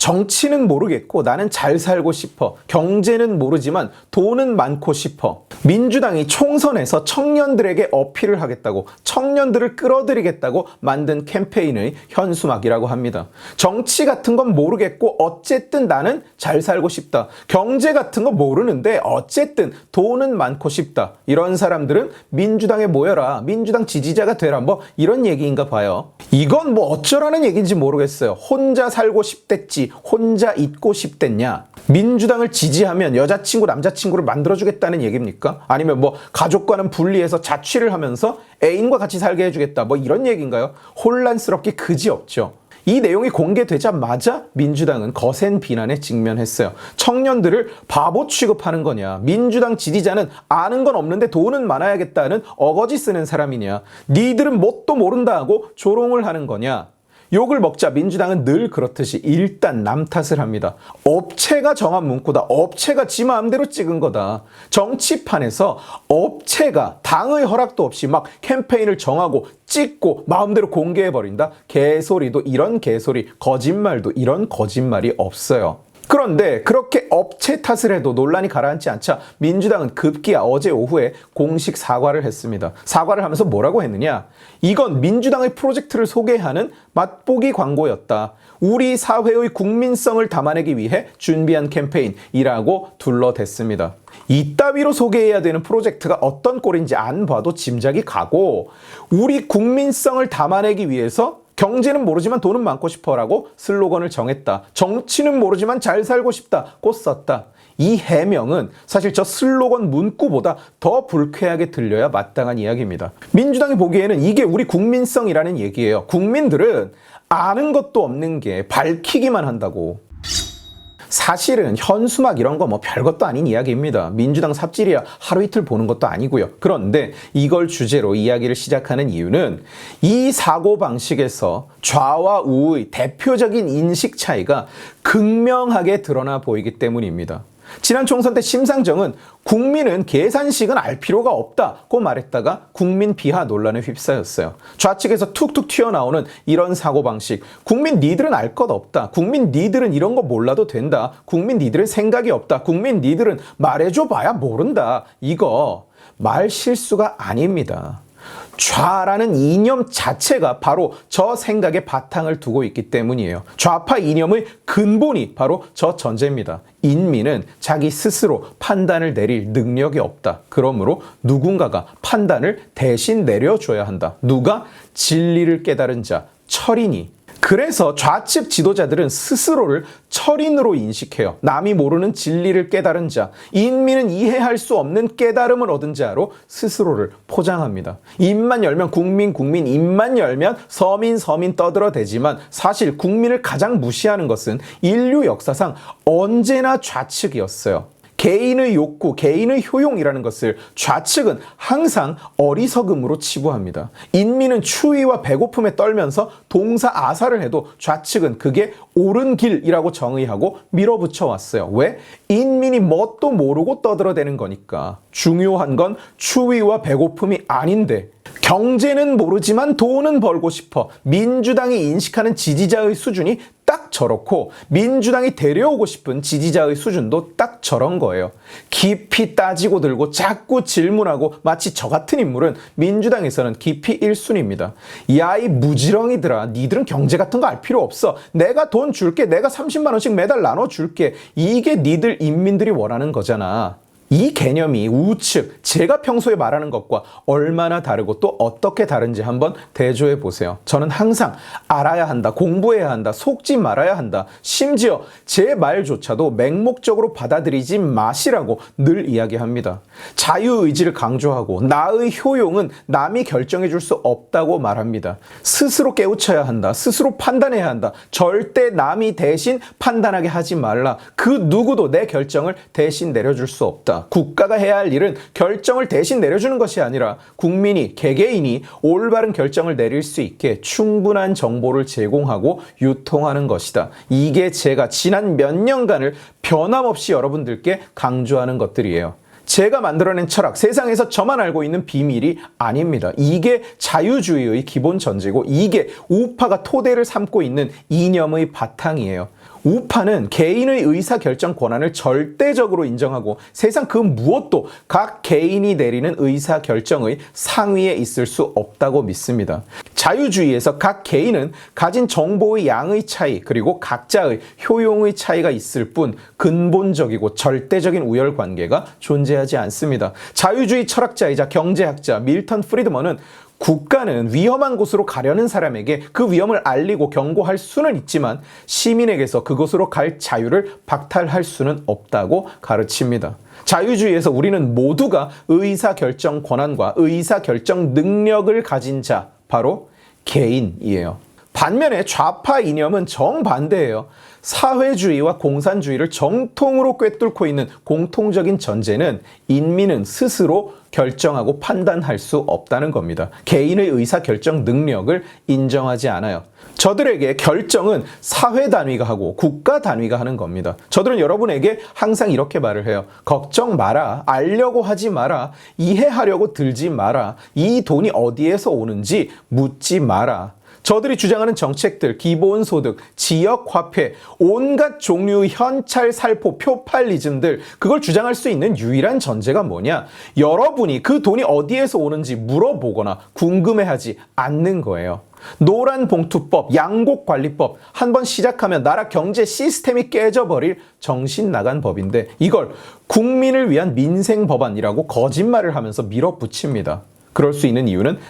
정치는 모르겠고 나는 잘 살고 싶어. 경제는 모르지만 돈은 많고 싶어. 민주당이 총선에서 청년들에게 어필을 하겠다고, 청년들을 끌어들이겠다고 만든 캠페인의 현수막이라고 합니다. 정치 같은 건 모르겠고 어쨌든 나는 잘 살고 싶다. 경제 같은 거 모르는데 어쨌든 돈은 많고 싶다. 이런 사람들은 민주당에 모여라. 민주당 지지자가 되라. 뭐 이런 얘기인가 봐요. 이건 뭐 어쩌라는 얘기인지 모르겠어요. 혼자 살고 싶댔지 혼자 있고 싶댔냐? 민주당을 지지하면 여자친구 남자친구를 만들어주겠다는 얘기입니까? 아니면 뭐 가족과는 분리해서 자취를 하면서 애인과 같이 살게 해주겠다 뭐 이런 얘기인가요? 혼란스럽게 그지없죠. 이 내용이 공개되자마자 민주당은 거센 비난에 직면했어요. 청년들을 바보 취급하는 거냐? 민주당 지지자는 아는 건 없는데 돈은 많아야겠다는 어거지 쓰는 사람이냐? 니들은 뭣도 모른다 하고 조롱을 하는 거냐? 욕을 먹자 민주당은 늘 그렇듯이 일단 남 탓을 합니다. 업체가 정한 문구다. 업체가 지 마음대로 찍은 거다. 정치판에서 업체가 당의 허락도 없이 막 캠페인을 정하고 찍고 마음대로 공개해버린다. 개소리도 이런 개소리, 거짓말도 이런 거짓말이 없어요. 그런데 그렇게 업체 탓을 해도 논란이 가라앉지 않자 민주당은 급기야 어제 오후에 공식 사과를 했습니다. 사과를 하면서 뭐라고 했느냐? 이건 민주당의 프로젝트를 소개하는 맛보기 광고였다. 우리 사회의 국민성을 담아내기 위해 준비한 캠페인이라고 둘러댔습니다. 이따위로 소개해야 되는 프로젝트가 어떤 꼴인지 안 봐도 짐작이 가고 우리 국민성을 담아내기 위해서 경제는 모르지만 돈은 많고 싶어라고 슬로건을 정했다. 정치는 모르지만 잘 살고 싶다고 썼다. 이 해명은 사실 저 슬로건 문구보다 더 불쾌하게 들려야 마땅한 이야기입니다. 민주당이 보기에는 이게 우리 국민성이라는 얘기예요. 국민들은 아는 것도 없는 게 밝히기만 한다고. 사실은 현수막 이런 거 뭐 별것도 아닌 이야기입니다. 민주당 삽질이야 하루 이틀 보는 것도 아니고요. 그런데 이걸 주제로 이야기를 시작하는 이유는 이 사고방식에서 좌와 우의 대표적인 인식 차이가 극명하게 드러나 보이기 때문입니다. 지난 총선 때 심상정은 국민은 계산식은 알 필요가 없다고 말했다가 국민 비하 논란에 휩싸였어요. 좌측에서 툭툭 튀어나오는 이런 사고방식. 국민 니들은 알 것 없다. 국민 니들은 이런 거 몰라도 된다. 국민 니들은 생각이 없다. 국민 니들은 말해줘 봐야 모른다. 이거 말 실수가 아닙니다. 좌라는 이념 자체가 바로 저 생각에 바탕을 두고 있기 때문이에요. 좌파 이념의 근본이 바로 저 전제입니다. 인민은 자기 스스로 판단을 내릴 능력이 없다. 그러므로 누군가가 판단을 대신 내려줘야 한다. 누가? 진리를 깨달은 자, 철인이. 그래서 좌측 지도자들은 스스로를 철인으로 인식해요. 남이 모르는 진리를 깨달은 자, 인민은 이해할 수 없는 깨달음을 얻은 자로 스스로를 포장합니다. 입만 열면 국민, 입만 열면 서민 떠들어대지만 사실 국민을 가장 무시하는 것은 인류 역사상 언제나 좌측이었어요. 개인의 욕구, 개인의 효용이라는 것을 좌측은 항상 어리석음으로 치부합니다. 인민은 추위와 배고픔에 떨면서 동사 아사를 해도 좌측은 그게 옳은 길이라고 정의하고 밀어붙여 왔어요. 왜? 인민이 뭣도 모르고 떠들어대는 거니까. 중요한 건 추위와 배고픔이 아닌데 경제는 모르지만 돈은 벌고 싶어. 민주당이 인식하는 지지자의 수준이 딱 저렇고 민주당이 데려오고 싶은 지지자의 수준도 딱 저런 거예요. 깊이 따지고 들고 자꾸 질문하고 마치 저 같은 인물은 민주당에서는 깊이 1순위입니다. 야, 이 무지렁이들아, 니들은 경제 같은 거 알 필요 없어. 내가 돈 줄게. 내가 30만 원씩 매달 나눠줄게. 이게 니들 인민들이 원하는 거잖아. 이 개념이 우측, 제가 평소에 말하는 것과 얼마나 다르고 또 어떻게 다른지 한번 대조해 보세요. 저는 항상 알아야 한다, 공부해야 한다, 속지 말아야 한다. 심지어 제 말조차도 맹목적으로 받아들이지 마시라고 늘 이야기합니다. 자유의지를 강조하고 나의 효용은 남이 결정해 줄 수 없다고 말합니다. 스스로 깨우쳐야 한다. 스스로 판단해야 한다. 절대 남이 대신 판단하게 하지 말라. 그 누구도 내 결정을 대신 내려줄 수 없다. 국가가 해야 할 일은 결정을 대신 내려주는 것이 아니라 국민이, 개개인이 올바른 결정을 내릴 수 있게 충분한 정보를 제공하고 유통하는 것이다. 이게 제가 지난 몇 년간을 변함없이 여러분들께 강조하는 것들이에요. 제가 만들어낸 철학, 세상에서 저만 알고 있는 비밀이 아닙니다. 이게 자유주의의 기본 전제고 이게 우파가 토대를 삼고 있는 이념의 바탕이에요. 우파는 개인의 의사결정 권한을 절대적으로 인정하고 세상 그 무엇도 각 개인이 내리는 의사결정의 상위에 있을 수 없다고 믿습니다. 자유주의에서 각 개인은 가진 정보의 양의 차이 그리고 각자의 효용의 차이가 있을 뿐 근본적이고 절대적인 우열관계가 존재하지 않습니다. 자유주의 철학자이자 경제학자 밀턴 프리드먼은 국가는 위험한 곳으로 가려는 사람에게 그 위험을 알리고 경고할 수는 있지만 시민에게서 그곳으로 갈 자유를 박탈할 수는 없다고 가르칩니다. 자유주의에서 우리는 모두가 의사결정 권한과 의사결정 능력을 가진 자, 바로 개인이에요. 반면에 좌파 이념은 정반대예요. 사회주의와 공산주의를 정통으로 꿰뚫고 있는 공통적인 전제는 인민은 스스로 결정하고 판단할 수 없다는 겁니다. 개인의 의사결정 능력을 인정하지 않아요. 저들에게 결정은 사회 단위가 하고 국가 단위가 하는 겁니다. 저들은 여러분에게 항상 이렇게 말을 해요. 걱정 마라. 알려고 하지 마라. 이해하려고 들지 마라. 이 돈이 어디에서 오는지 묻지 마라. 저들이 주장하는 정책들, 기본소득, 지역화폐, 온갖 종류의 현찰, 살포, 표팔리즘들, 그걸 주장할 수 있는 유일한 전제가 뭐냐? 여러분이 그 돈이 어디에서 오는지 물어보거나 궁금해하지 않는 거예요. 노란봉투법, 양곡관리법, 한번 시작하면 나라 경제 시스템이 깨져버릴 정신 나간 법인데 이걸 국민을 위한 민생법안이라고 거짓말을 하면서 밀어붙입니다.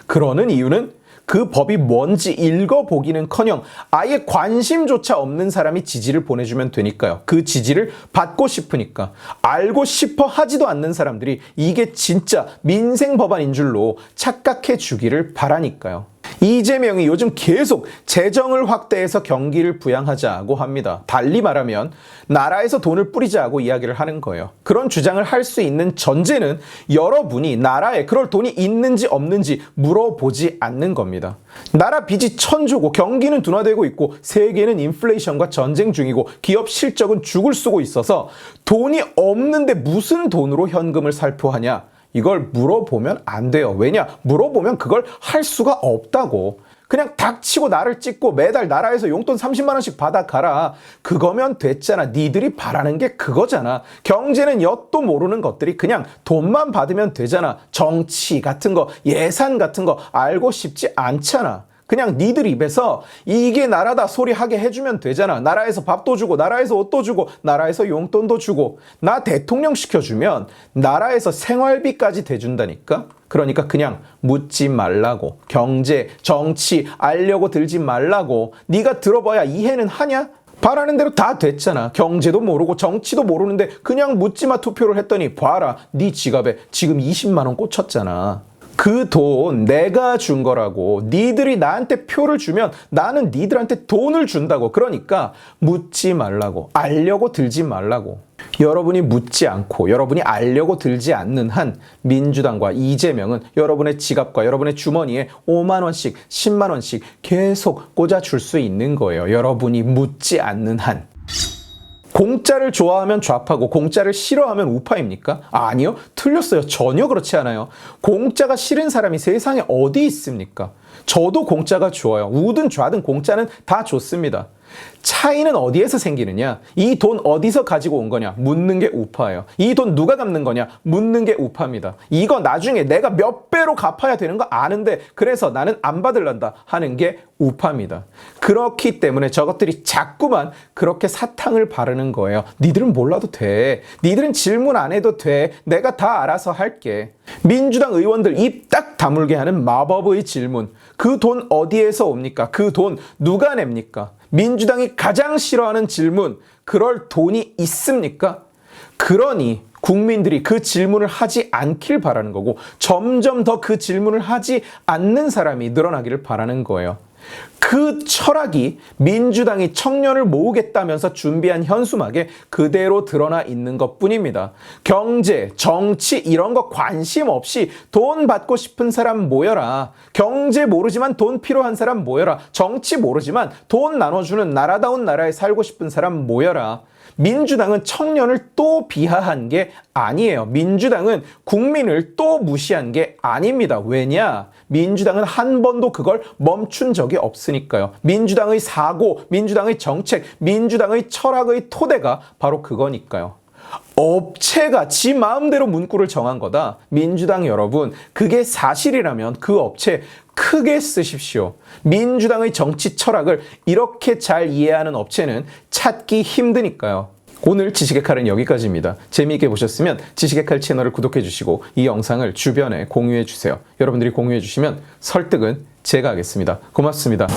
그러는 이유는 그 법이 뭔지 읽어보기는커녕 아예 관심조차 없는 사람이 지지를 보내주면 되니까요. 그 지지를 받고 싶으니까. 알고 싶어 하지도 않는 사람들이 이게 진짜 민생 법안인 줄로 착각해 주기를 바라니까요. 이재명이 요즘 계속 재정을 확대해서 경기를 부양하자고 합니다. 달리 말하면 나라에서 돈을 뿌리자고 이야기를 하는 거예요. 그런 주장을 할 수 있는 전제는 여러분이 나라에 그럴 돈이 있는지 없는지 물어보지 않는 겁니다. 나라 빚이 천조고 경기는 둔화되고 있고 세계는 인플레이션과 전쟁 중이고 기업 실적은 죽을 쓰고 있어서 돈이 없는데 무슨 돈으로 현금을 살포하냐? 이걸 물어보면 안 돼요. 왜냐? 물어보면 그걸 할 수가 없다고. 그냥 닥치고 나를 찍고 매달 나라에서 용돈 30만 원씩 받아가라. 그거면 됐잖아. 니들이 바라는 게 그거잖아. 경제는 엿도 모르는 것들이 그냥 돈만 받으면 되잖아. 정치 같은 거, 예산 같은 거 알고 싶지 않잖아. 그냥 니들 입에서 이게 나라다 소리 하게 해주면 되잖아. 나라에서 밥도 주고 나라에서 옷도 주고 나라에서 용돈도 주고 나 대통령 시켜주면 나라에서 생활비까지 대준다니까. 그러니까 그냥 묻지 말라고. 경제, 정치 알려고 들지 말라고. 네가 들어봐야 이해는 하냐? 바라는 대로 다 됐잖아. 경제도 모르고 정치도 모르는데 그냥 묻지마 투표를 했더니 봐라. 네 지갑에 지금 20만 원 꽂혔잖아. 그 돈 내가 준 거라고. 니들이 나한테 표를 주면 나는 니들한테 돈을 준다고. 그러니까 묻지 말라고. 알려고 들지 말라고. 여러분이 묻지 않고 여러분이 알려고 들지 않는 한 민주당과 이재명은 여러분의 지갑과 여러분의 주머니에 5만 원씩 10만 원씩 계속 꽂아줄 수 있는 거예요. 여러분이 묻지 않는 한. 공짜를 좋아하면 좌파고 공짜를 싫어하면 우파입니까? 아니요. 틀렸어요. 전혀 그렇지 않아요. 공짜가 싫은 사람이 세상에 어디 있습니까? 저도 공짜가 좋아요. 우든 좌든 공짜는 다 좋습니다. 차이는 어디에서 생기느냐? 이 돈 어디서 가지고 온 거냐? 묻는 게 우파예요. 이 돈 누가 갚는 거냐? 묻는 게 우파입니다. 이거 나중에 내가 몇 배로 갚아야 되는 거 아는데 그래서 나는 안 받을란다 하는 게 우파입니다. 그렇기 때문에 저것들이 자꾸만 그렇게 사탕을 바르는 거예요. 니들은 몰라도 돼. 니들은 질문 안 해도 돼. 내가 다 알아서 할게. 민주당 의원들 입 딱 다물게 하는 마법의 질문. 그 돈 어디에서 옵니까? 그 돈 누가 냅니까? 민주당이 가장 싫어하는 질문. 그럴 돈이 있습니까? 그러니 국민들이 그 질문을 하지 않길 바라는 거고 점점 더 그 질문을 하지 않는 사람이 늘어나기를 바라는 거예요. 그 철학이 민주당이 청년을 모으겠다면서 준비한 현수막에 그대로 드러나 있는 것뿐입니다. 경제, 정치 이런 거 관심 없이 돈 받고 싶은 사람 모여라. 경제 모르지만 돈 필요한 사람 모여라. 정치 모르지만 돈 나눠주는 나라다운 나라에 살고 싶은 사람 모여라. 민주당은 청년을 또 비하한 게 아니에요. 민주당은 국민을 또 무시한 게 아닙니다. 왜냐? 민주당은 한 번도 그걸 멈춘 적이 게 없으니까요. 민주당의 사고, 민주당의 정책, 민주당의 철학의 토대가 바로 그거니까요. 업체가 지 마음대로 문구를 정한 거다. 민주당 여러분, 그게 사실이라면 그 업체 크게 쓰십시오. 민주당의 정치 철학을 이렇게 잘 이해하는 업체는 찾기 힘드니까요. 오늘 지식의 칼은 여기까지입니다. 재미있게 보셨으면 지식의 칼 채널을 구독해 주시고 이 영상을 주변에 공유해 주세요. 여러분들이 공유해 주시면 설득은 제가 하겠습니다. 고맙습니다.